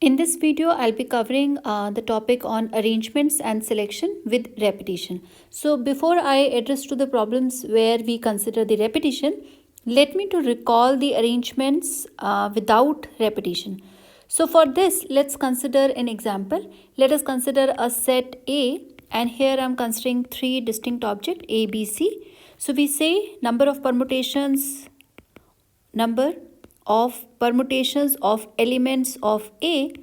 In this video, I'll be covering the topic on arrangements and selection with repetition. So before I address to the problems where we consider the repetition, let me to recall the arrangements without repetition. So for this, let's consider an example. Let us consider a set A, and here I'm considering three distinct objects A, B, C. So we say number of permutations of elements of A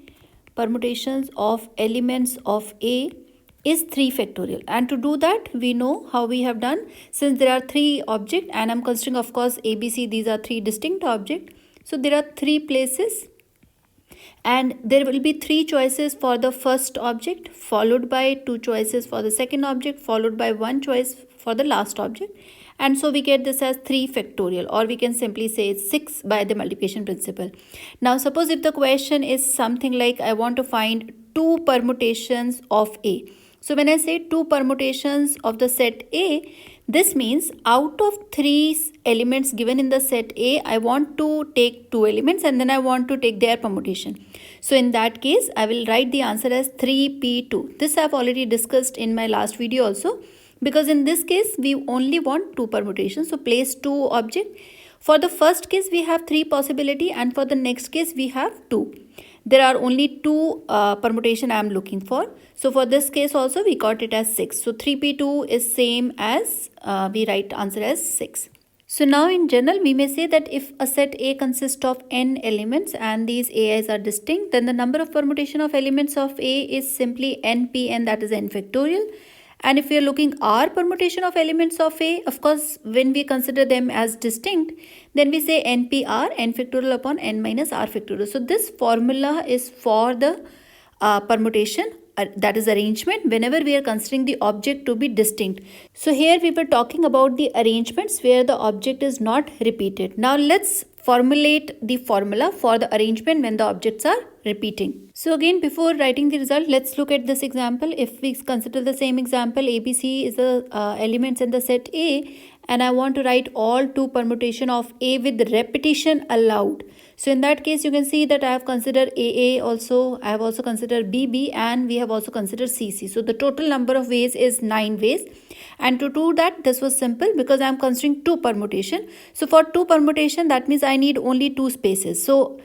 is 3 factorial, and to do that we know how we have done. Since there are three objects and I'm considering of course ABC, these are three distinct objects, so there are three places and there will be three choices for the first object, followed by two choices for the second object, followed by one choice for the last object, and so we get this as 3 factorial, or we can simply say it's 6 by the multiplication principle. Now suppose if the question is something like I want to find two permutations of A. So when I say two permutations of the set A, this means out of three elements given in the set A, I want to take two elements and then I want to take their permutation. So in that case, I will write the answer as 3p2. This I have already discussed in my last video also, because in this case we only want two permutations. So place two object. For the first case we have three possibility, and for the next case we have two. There are only two permutation I am looking for. So for this case also we got it as 6. So 3p2 is same as we write answer as 6. So now in general we may say that if a set A consists of n elements and these AIs are distinct, then the number of permutation of elements of A is simply npn, that is n factorial. And if we are looking R permutation of elements of A, of course, when we consider them as distinct, then we say NPR, n factorial upon n minus R factorial. So this formula is for the permutation, that is arrangement, whenever we are considering the object to be distinct. So here we were talking about the arrangements where the object is not repeated. Now let's formulate the formula for the arrangement when the objects are repeating. So again, before writing the result, let's look at this example. If we consider the same example, ABC is the elements in the set A, and I want to write all two permutation of A with repetition allowed. So in that case, you can see that I have considered AA also, I have also considered BB, and we have also considered CC. So the total number of ways is 9 ways. And to do that, this was simple because I am considering two permutation. So for two permutation, that means I need only two spaces. So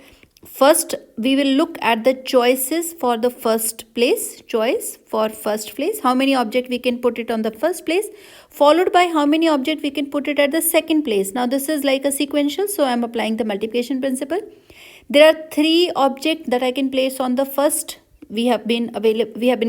first we will look at the choices for the first place, choice for first place, how many object we can put it on the first place, followed by how many object we can put it at the second place. Now this is like a sequential, so I am applying the multiplication principle. There are three objects that I can place on the first. We have been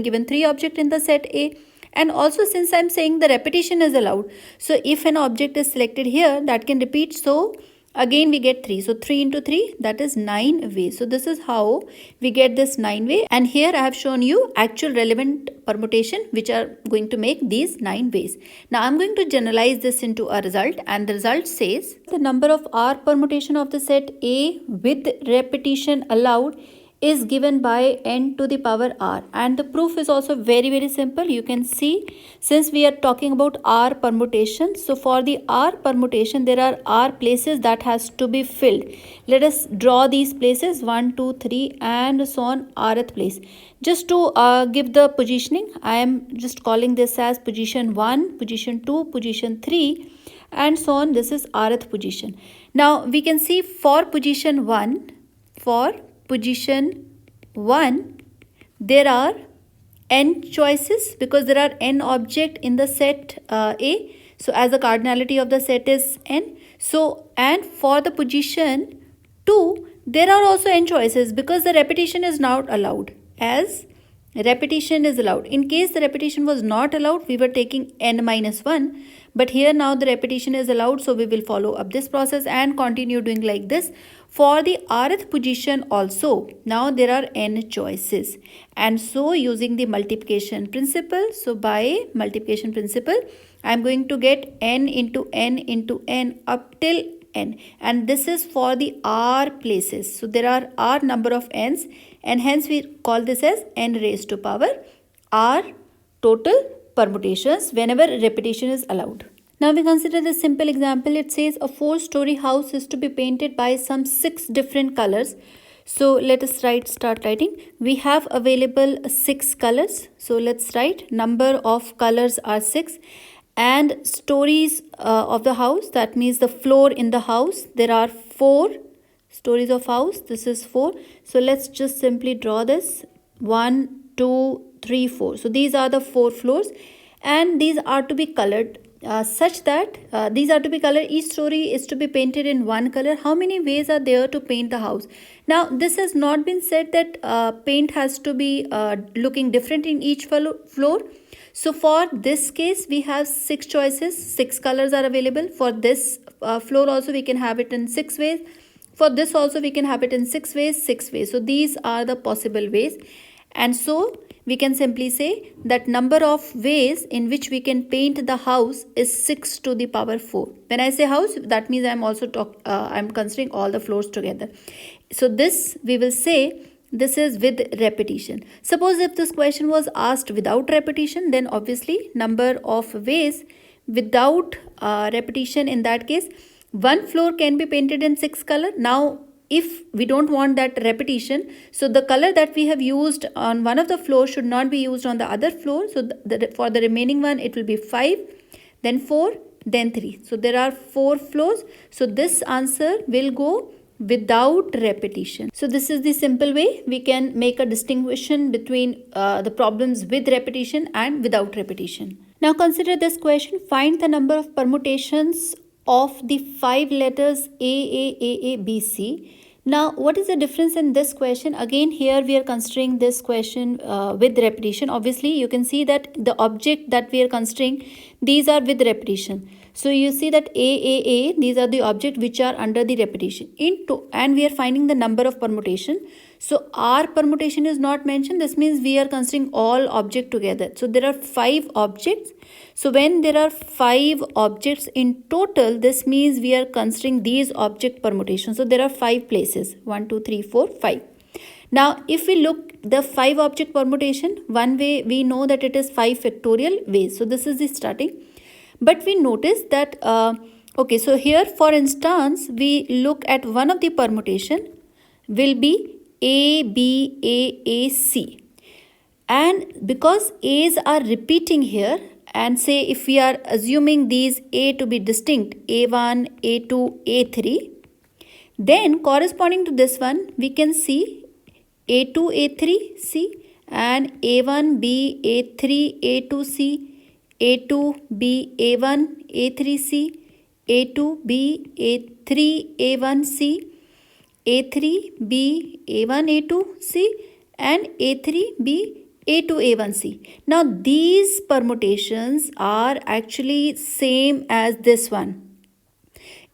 given three objects in the set A. And also, since I am saying the repetition is allowed, so if an object is selected here, that can repeat. So again we get 3. So 3 into 3, that is 9 ways. So this is how we get this 9 way. And here I have shown you actual relevant permutation which are going to make these 9 ways. Now I'm going to generalize this into a result, and the result says the number of R permutation of the set A with repetition allowed is given by n to the power R. And the proof is also very simple. You can see, since we are talking about R permutation, so for the R permutation there are R places that has to be filled. Let us draw these places 1, 2, 3 and so on, Rth place. Just to give the positioning, I am just calling this as position 1, position 2, position 3 and so on. This is Rth position. Now we can see for position 1, there are n choices because there are n object in the set A. So as the cardinality of the set is n. So and for the position 2, there are also n choices because the repetition is not allowed. As repetition is allowed. In case the repetition was not allowed, we were taking n minus 1. But here now the repetition is allowed, so we will follow up this process and continue doing like this. For the Rth position also, now there are n choices. And so using the multiplication principle, so by multiplication principle, I am going to get n into n into n up till n. And this is for the R places. So there are R number of n's, and hence we call this as n raised to power R total permutations whenever repetition is allowed. Now we consider this simple example. It says a 4-story house is to be painted by some 6 different colors. So let us start writing. We have available 6 colors. So let's write number of colors are 6, and stories of the house, that means the floor in the house, there are 4 stories of house. This is 4. So let's just simply draw this 1, 2, 3, 4. So these are the 4 floors, and these are to be colored such that these are to be colored. Each story is to be painted in one color. How many ways are there to paint the house? Now this has not been said that paint has to be looking different in each floor. So for this case we have 6 choices, 6 colors are available. For this floor also we can have it in 6 ways. For this also we can have it in 6 ways, 6 ways. So these are the possible ways, and so we can simply say that number of ways in which we can paint the house is 6 to the power 4. When I say house, that means I'm also I'm considering all the floors together. So this we will say this is with repetition. Suppose if this question was asked without repetition, then obviously number of ways without repetition, in that case one floor can be painted in 6 color. Now if we don't want that repetition, so the color that we have used on one of the floors should not be used on the other floor. So for the remaining one it will be 5, then 4, then 3. So there are 4 floors. So this answer will go without repetition. So this is the simple way we can make a distinction between the problems with repetition and without repetition. Now consider this question. Find the number of permutations of the 5 letters AAAABC. Now what is the difference in this question? Again here we are considering this question with repetition. Obviously you can see that the object that we are considering, these are with repetition. So you see that AAA, these are the objects which are under the repetition and we are finding the number of permutation. So our permutation is not mentioned. This means we are considering all objects together. So there are 5 objects. So when there are 5 objects in total, this means we are considering these object permutations. So there are 5 places, 1, 2, 3, 4, 5. Now if we look the 5 object permutation, one way we know that it is 5 factorial ways. So this is the starting. But we notice that okay, so here for instance we look at one of the permutation will be ABAAC, and because A's are repeating here, and say if we are assuming these A to be distinct, A1, A2, A3, then corresponding to this one we can see A2, A3C and A1B, A3, A2C, A2B, A1, A3C, A2B, A3, A1C, A3B, A1, A2C and A3B, A2, A1C. Now these permutations are actually same as this one.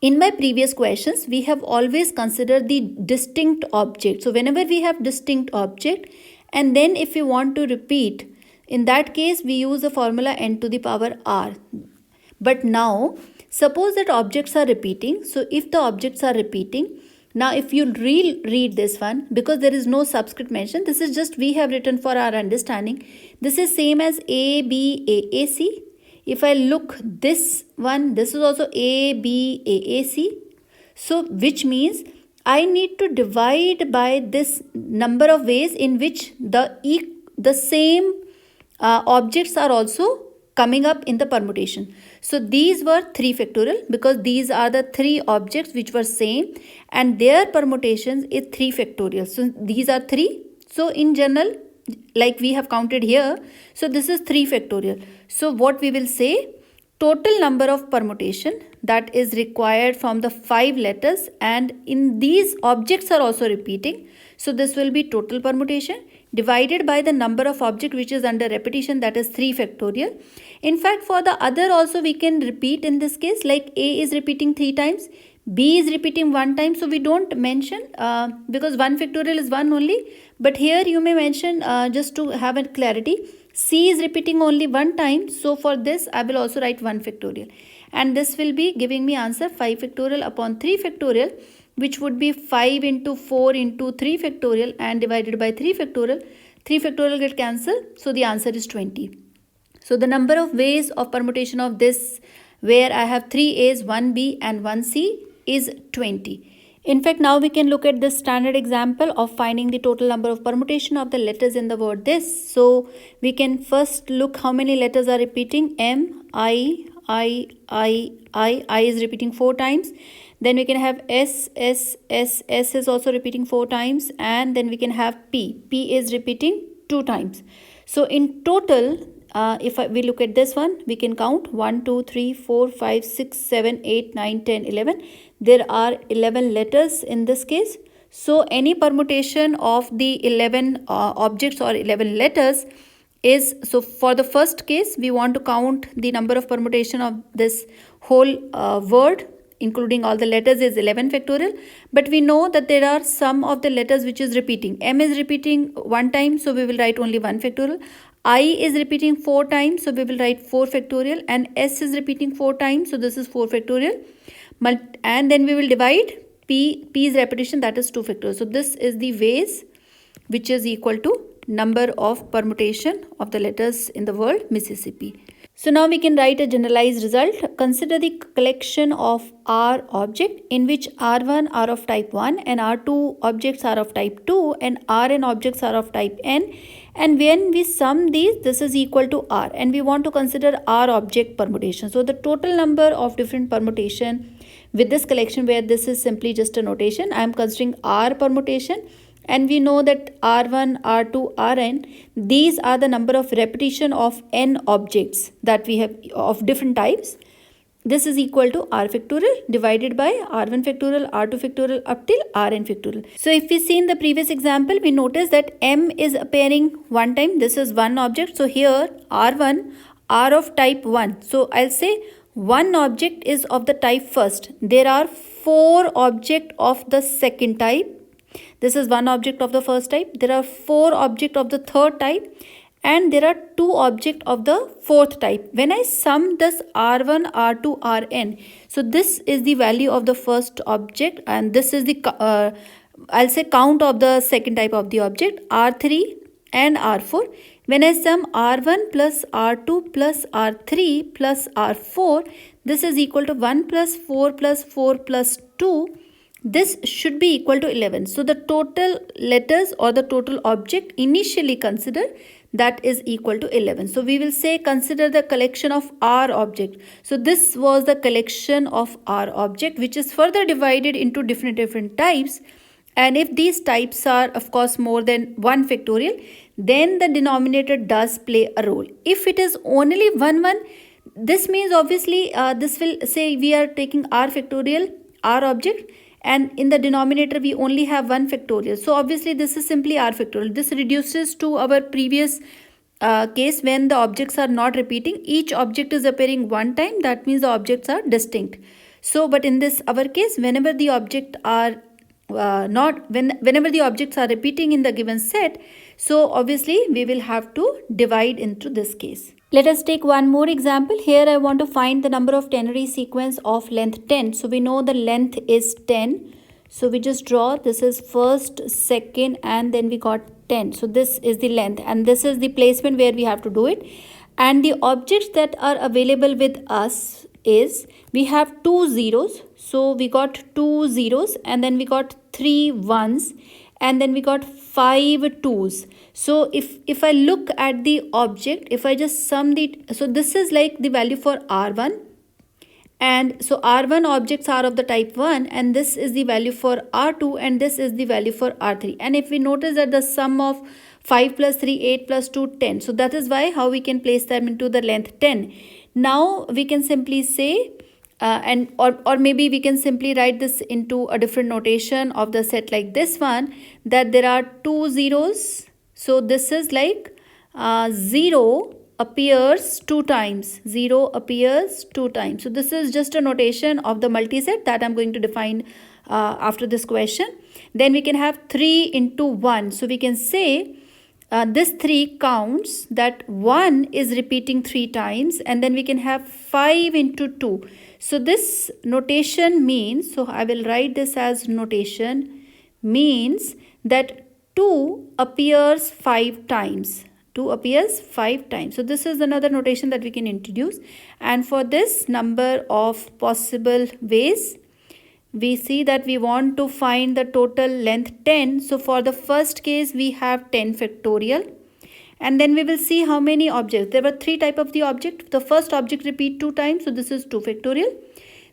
In my previous questions, we have always considered the distinct object. So whenever we have distinct object, and then if we want to repeat, in that case we use the formula n to the power r. But now suppose that objects are repeating. So if the objects are repeating, now if you read this one, because there is no subscript mentioned, this is just we have written for our understanding. This is same as ABAAC. If I look this one, this is also ABAAC. So which means I need to divide by this number of ways in which the same objects are also coming up in the permutation. So these were 3 factorial because these are the 3 objects which were same and their permutations is 3 factorial. So these are 3. So in general, like we have counted here, so this is 3 factorial. So what we will say, total number of permutation that is required from the 5 letters, and in these objects are also repeating. So this will be total permutation divided by the number of object which is under repetition, that is 3 factorial. In fact, for the other also we can repeat in this case, like A is repeating 3 times, B is repeating 1 time. So we don't mention because 1 factorial is 1 only. But here you may mention just to have a clarity, C is repeating only 1 time. So for this I will also write 1 factorial. And this will be giving me answer 5 factorial upon 3 factorial, which would be 5 into 4 into 3 factorial and divided by 3 factorial. 3 factorial get cancelled. So the answer is 20. So the number of ways of permutation of this, where I have 3 A's, 1 B and 1 C, is 20. In fact, now we can look at this standard example of finding the total number of permutation of the letters in the word this. So we can first look how many letters are repeating. M, I is repeating 4 times. Then we can have S is also repeating 4 times. And then we can have P is repeating 2 times. So in total, if we look at this one, we can count 1, 2, 3, 4, 5, 6, 7, 8, 9, 10, 11. There are 11 letters in this case. So any permutation of the 11 objects or 11 letters is, so for the first case, we want to count the number of permutation of this whole word, including all the letters, is 11 factorial. But we know that there are some of the letters which is repeating. M is repeating 1 time, so we will write only 1 factorial. I is repeating 4 times, so we will write 4 factorial. And S is repeating 4 times, so this is 4 factorial. And then we will divide P's repetition, that is 2 factorial. So this is the ways which is equal to number of permutation of the letters in the word Mississippi. So now we can write a generalized result. Consider the collection of R object in which R1 are of type 1 and R2 objects are of type 2 and Rn objects are of type n. And when we sum these, this is equal to R, and we want to consider R object permutation. So the total number of different permutation with this collection, where this is simply just a notation, I am considering R permutation. And we know that R1, R2, Rn, these are the number of repetition of n objects that we have of different types. This is equal to R factorial divided by R1 factorial, R2 factorial up till Rn factorial. So if we see in the previous example, we notice that M is appearing 1 time. This is one object. So here R1 are of type 1. So I'll say one object is of the type first. There are 4 objects of the second type. This is one object of the first type. There are 4 objects of the third type. And there are 2 objects of the fourth type. When I sum this R1, R2, Rn, so this is the value of the first object, and this is the I'll say count of the second type of the object, R3 and R4. When I sum R1 plus R2 plus R3 plus R4, this is equal to 1 plus 4 plus 4 plus 2. This should be equal to 11. So the total letters or the total object initially considered, that is equal to 11. So we will say consider the collection of R object. So this was the collection of R object, which is further divided into different types. And if these types are of course more than 1 factorial, then the denominator does play a role. If it is only 1, this means obviously this will say we are taking R factorial, R object, and in the denominator we only have 1 factorial. So obviously this is simply R factorial. This reduces to our previous case when the objects are not repeating. Each object is appearing 1 time. That means the objects are distinct. So but in this our case, whenever the object are whenever the objects are repeating in the given set, so obviously we will have to divide into this case. Let us take one more example. Here I want to find the number of ternary sequence of length 10. So we know the length is 10. So we just draw, this is first, second, and then we got 10. So this is the length, and this is the placement where we have to do it. And the objects that are available with us is, we have 2 zeros. So we got 2 zeros, and then we got 3 ones, and then we got 5 2s. So if I look at the object, if I just sum so this is like the value for R1, and so R1 objects are of the type 1, and this is the value for R2, and this is the value for R3. And if we notice that the sum of 5 plus 3, 8 plus 2, 10. So that is why how we can place them into the length 10. Now we can simply say or maybe we can simply write this into a different notation of the set like this one, that there are 2 zeros. So this is like 0 appears 2 times. 0 appears 2 times. So this is just a notation of the multiset that I'm going to define after this question. Then we can have 3 into 1. So we can say this 3 counts that 1 is repeating 3 times, and then we can have 5 into 2. So this notation means, so I will write this as notation, means that 2 appears 5 times. 2 appears 5 times. So this is another notation that we can introduce. And for this number of possible ways, we see that we want to find the total length 10. So for the first case, we have 10 factorial. And then we will see how many objects. There were three types of the object. The first object repeat 2 times, so this is 2 factorial.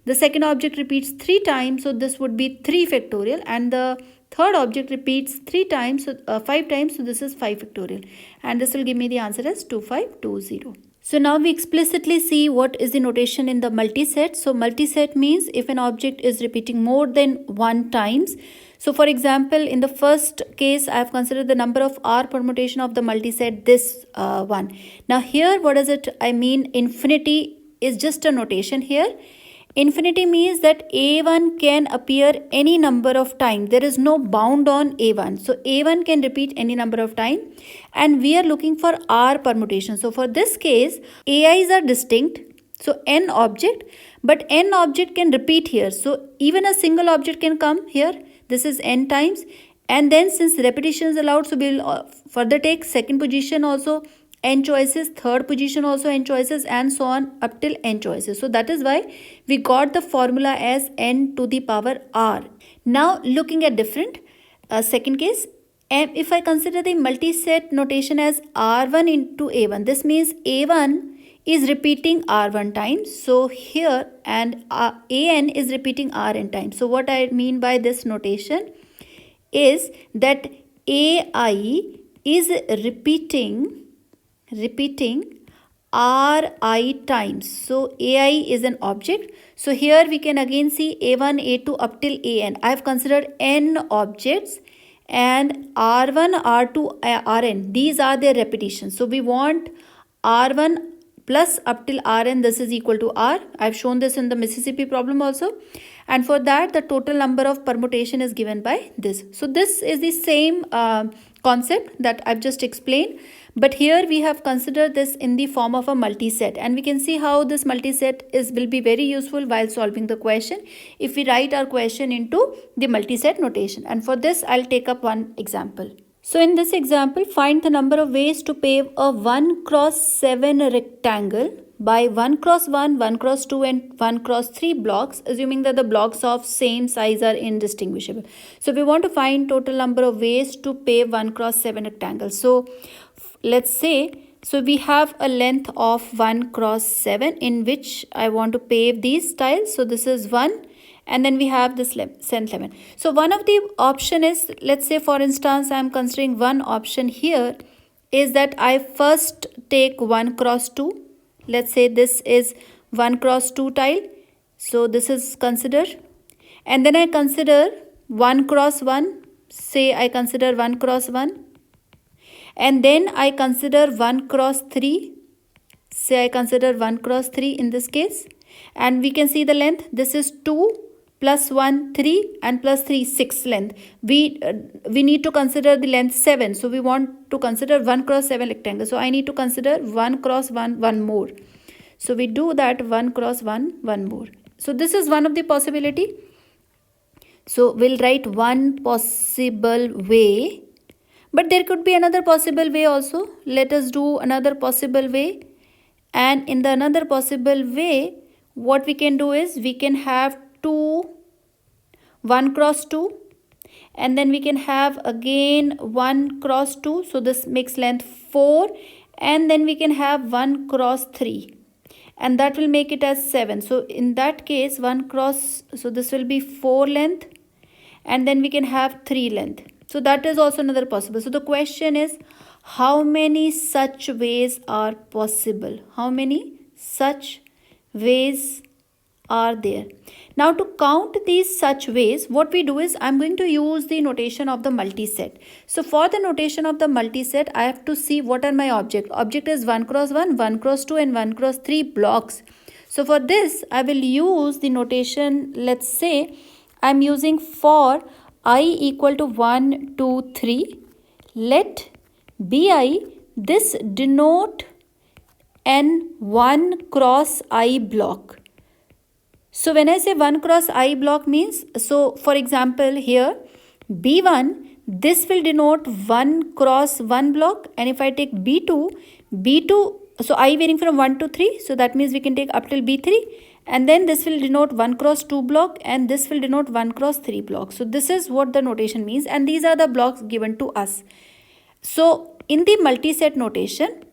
The second object repeats 3 times, so this would be 3 factorial. And the third object repeats 3 times, so 5 times, so this is 5 factorial. And this will give me the answer as 2520. So now we explicitly see what is the notation in the multiset. So multiset means if an object is repeating more than 1 times. So for example, in the first case, I have considered the number of R permutation of the multiset, this one. Now here, what does it I mean? Infinity is just a notation here. Infinity means that A1 can appear any number of times. There is no bound on A1. So A1 can repeat any number of times. And we are looking for R permutation. So for this case, AIs are distinct. So n object, but n object can repeat here. So even a single object can come here. This is n times. And then since repetition is allowed, so we will further take second position also n choices, third position also n choices, and so on up till n choices. So that is why we got the formula as n to the power r. Now looking at different second case, and if I consider the multiset notation as r1 into a1, this means a1 is repeating r1 times. So here, and an is repeating rn times. So what I mean by this notation is that ai is repeating Ri times. So AI is an object. So here we can again see A1, A2 up till An. I have considered n objects, and R1, R2, Rn. These are their repetitions. So we want R1 plus up till Rn, this is equal to R. I have shown this in the Mississippi problem also. And for that, the total number of permutation is given by this. So this is the same concept that I've just explained. But here we have considered this in the form of a multiset, and we can see how this multiset will be very useful while solving the question if we write our question into the multiset notation. And for this, I'll take up one example. So in this example, find the number of ways to pave a 1 cross 7 rectangle by 1 cross 1, 1 cross 2 and 1 cross 3 blocks, assuming that the blocks of same size are indistinguishable. So we want to find total number of ways to pave 1 cross 7 rectangles. So let's say, so we have a length of 1 cross 7 in which I want to pave these tiles. So this is 1, and then we have this length 7. So one of the option is, let's say for instance, I am considering one option here is that I first take 1 cross 2. Let's say this is 1 cross 2 tile. So this is considered. And then I consider 1 cross 1. Say I consider 1 cross 1. And then I consider 1 cross 3. Say I consider 1 cross 3 in this case. And we can see the length. This is 2 plus 1, 3 and plus 3, 6 length. We need to consider the length 7. So we want to consider 1 cross 7 rectangle. So I need to consider 1 cross 1, 1 more. So we do that 1 cross 1, 1 more. So this is one of the possibility. So we'll write one possible way. But there could be another possible way also. Let us do another possible way. And in the another possible way, what we can do is we can have 1 cross 2. And then we can have again 1 cross 2. So this makes length 4. And then we can have 1 cross 3. And that will make it as 7. So in that case, 1 cross, so this will be 4 length. And then we can have 3 length. So that is also another possible. So the question is, how many such ways are possible? How many such ways are there? Now to count these such ways, what we do is I'm going to use the notation of the multiset. So for the notation of the multiset, I have to see what are my object. Object is 1 cross 1, 1 cross 2 and 1 cross 3 blocks. So for this, I will use the notation, let's say I'm using for I equal to 1, 2, 3. Let Bi, this denote an 1 cross I block. So when I say 1 cross I block means, so for example here B1, this will denote 1 cross 1 block, and if I take B2, so I varying from 1 to 3, so that means we can take up till B3, and then this will denote 1 cross 2 block, and this will denote 1 cross 3 block. So this is what the notation means, and these are the blocks given to us. So in the multi-set notation,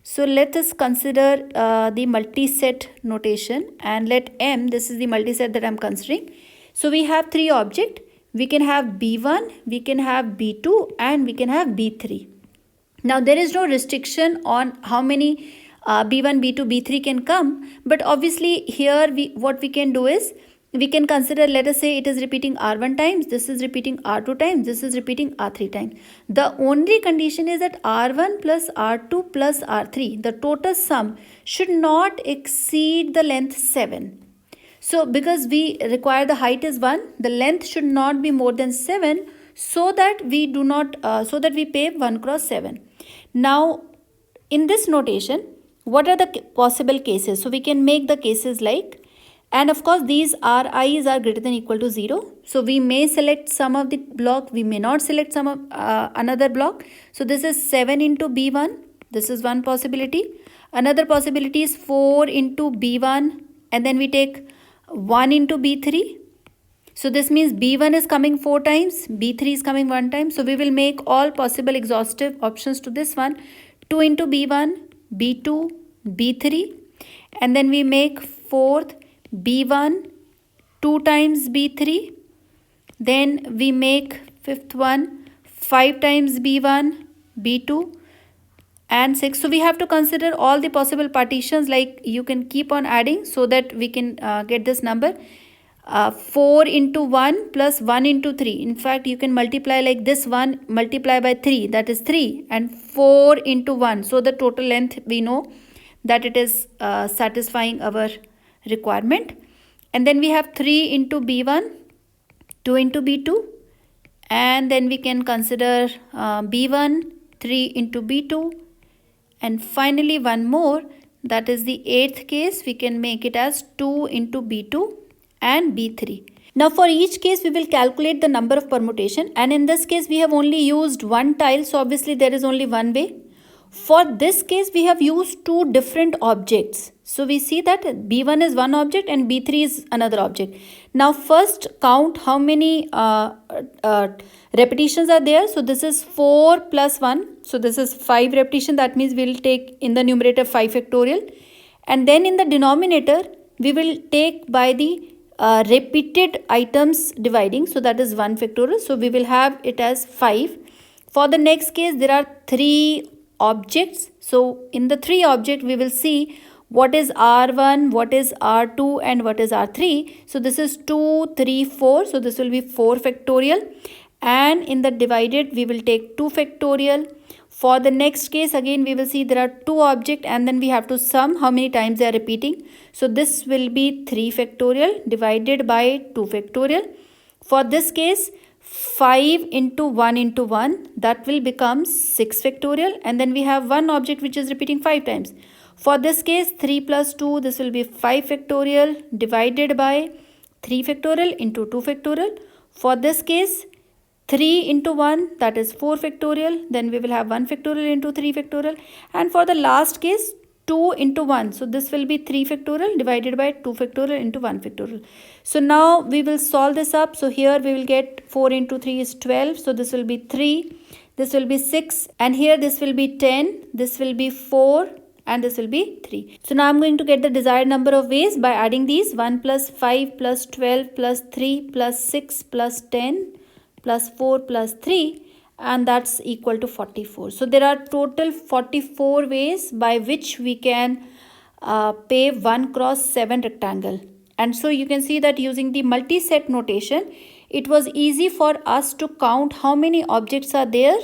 so let us consider the multi-set notation, and let M, this is the multi-set that I am considering. So we have three objects. We can have B1, we can have B2, and we can have B3. Now there is no restriction on how many B1, B2, B3 can come, but obviously here what we can do is, we can consider, let us say it is repeating R1 times, this is repeating R2 times, this is repeating R3 times. The only condition is that R1 plus R2 plus R3, the total sum should not exceed the length 7. So because we require the height is 1, the length should not be more than 7, so that we do not, so that we pave 1 cross 7. Now in this notation, what are the possible cases? So we can make the cases like, and of course these Ri's are greater than or equal to 0. So we may select some of the block, we may not select some of another block. So this is 7 into B1. This is one possibility. Another possibility is 4 into B1, and then we take 1 into B3. So this means B1 is coming 4 times, B3 is coming 1 time. So we will make all possible exhaustive options to this one. 2 into B1, B2, B3, and then we make 4th B1 2 times B3, then we make 5th one 5 times B1, B2, and 6. So we have to consider all the possible partitions, like you can keep on adding so that we can get this number. 4 into 1 plus 1 into 3. In fact, you can multiply like this one, multiply by 3, that is 3, and 4 into 1. So the total length, we know that it is satisfying our requirement. And then we have 3 into B1, 2 into B2, and then we can consider B1, 3 into B2, and finally one more, that is the 8th case. We can make it as 2 into B2 and B3. Now for each case we will calculate the number of permutation, and in this case we have only used one tile, so obviously there is only one way. For this case we have used two different objects. So we see that B1 is one object and B3 is another object. Now first count how many repetitions are there. So this is 4 plus 1. So this is 5 repetition. That means we will take in the numerator 5 factorial. And then in the denominator we will take by the repeated items dividing. So that is 1 factorial. So we will have it as 5. For the next case there are 3 objects. So in the 3 objects we will see what is R1, what is R2, and what is R3. So this is 2, 3, 4. So this will be 4 factorial. And in the divided we will take 2 factorial. For the next case again we will see there are 2 objects, and then we have to sum how many times they are repeating. So this will be 3 factorial divided by 2 factorial. For this case 5 into 1, that will become 6 factorial, and then we have one object which is repeating 5 times. For this case 3 plus 2, this will be 5 factorial divided by 3 factorial into 2 factorial. For this case 3 into 1, that is 4 factorial, then we will have 1 factorial into 3 factorial. And for the last case 2 into 1, so this will be 3 factorial divided by 2 factorial into 1 factorial. So now we will solve this up. So here we will get 4 into 3 is 12, so this will be 3, this will be 6, and here this will be 10, this will be 4, and this will be 3. So now I'm going to get the desired number of ways by adding these. 1 plus 5 plus 12 plus 3 plus 6 plus 10 plus 4 plus 3, and that's equal to 44. So there are total 44 ways by which we can pave 1 cross 7 rectangle. And so you can see that using the multi-set notation, it was easy for us to count how many objects are there